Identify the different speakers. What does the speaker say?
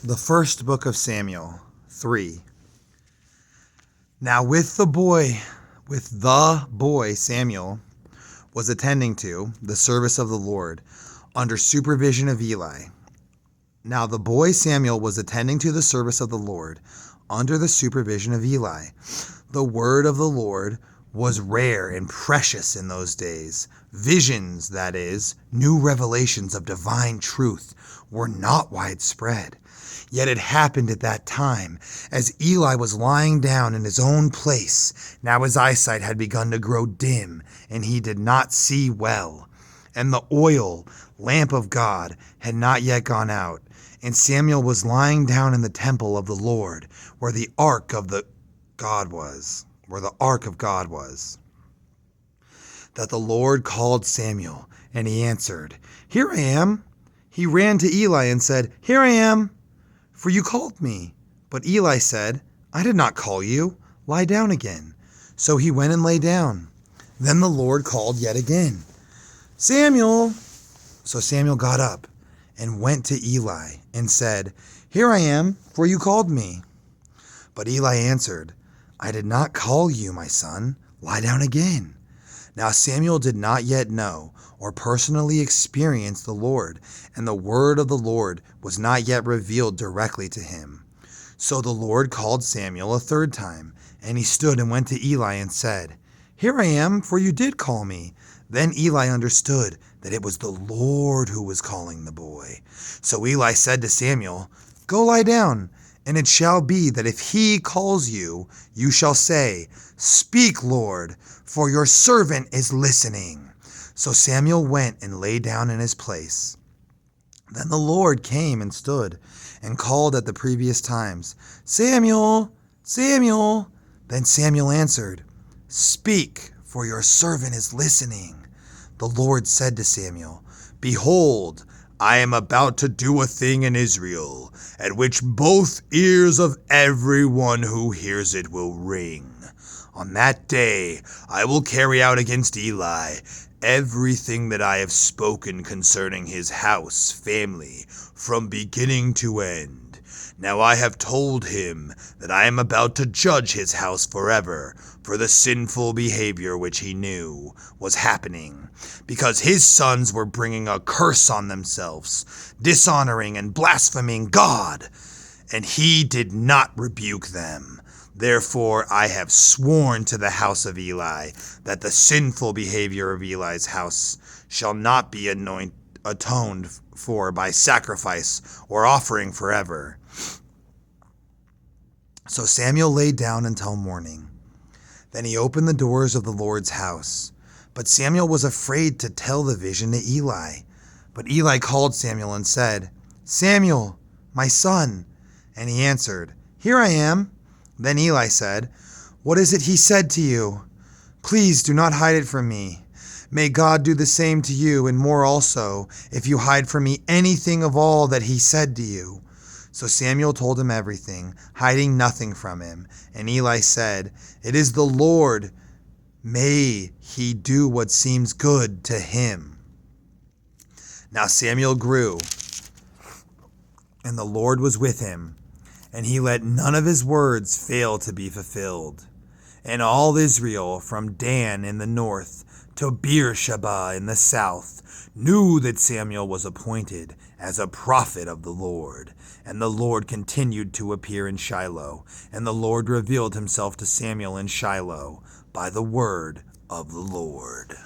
Speaker 1: The first book of Samuel, 3. Now with the boy Samuel was attending to the service of the Lord under supervision of Eli. Now the boy Samuel was attending to the service of the Lord under the supervision of Eli. The word of the Lord was rare and precious in those days. Visions, that is, new revelations of divine truth, were not widespread. Yet it happened at that time, as Eli was lying down in his own place. Now his eyesight had begun to grow dim, and he did not see well. And the oil lamp of God had not yet gone out. And Samuel was lying down in the temple of the Lord, where the ark of God was. That the Lord called Samuel, and he answered, "Here I am." He ran to Eli and said, "Here I am, for you called me." But Eli said, "I did not call you. Lie down again." So he went and lay down. Then the Lord called yet again, "Samuel." So Samuel got up and went to Eli and said, "Here I am, for you called me." But Eli answered, "I did not call you, my son. Lie down again." Now Samuel did not yet know or personally experience the Lord, and the word of the Lord was not yet revealed directly to him. So the Lord called Samuel a third time, and he stood and went to Eli and said, "Here I am, for you did call me." Then Eli understood that it was the Lord who was calling the boy. So Eli said to Samuel, "Go lie down, and it shall be that if he calls you, you shall say, 'Speak, Lord, for your servant is listening.'" So Samuel went and lay down in his place. Then the Lord came and stood and called at the previous times, "Samuel, Samuel." Then Samuel answered, "Speak, for your servant is listening." The Lord said to Samuel, "Behold, I am about to do a thing in Israel, at which both ears of everyone who hears it will ring. On that day I will carry out against Eli everything that I have spoken concerning his house, family, from beginning to end. Now I have told him that I am about to judge his house forever for the sinful behavior which he knew was happening, because his sons were bringing a curse on themselves, dishonoring and blaspheming God, and he did not rebuke them. Therefore I have sworn to the house of Eli that the sinful behavior of Eli's house shall not be atoned for by sacrifice or offering forever." So Samuel lay down until morning. Then he opened the doors of the Lord's house. But Samuel was afraid to tell the vision to Eli. But Eli called Samuel and said, "Samuel, my son." And he answered, "Here I am." Then Eli said, "What is it he said to you? Please do not hide it from me. May God do the same to you, and more also, if you hide from me anything of all that he said to you." So Samuel told him everything, hiding nothing from him. And Eli said, "It is the Lord. May he do what seems good to him." Now Samuel grew, and the Lord was with him, and he let none of his words fail to be fulfilled. And all Israel, from Dan in the north to Beersheba in the south, knew that Samuel was appointed as a prophet of the Lord. And the Lord continued to appear in Shiloh, and the Lord revealed himself to Samuel in Shiloh by the word of the Lord.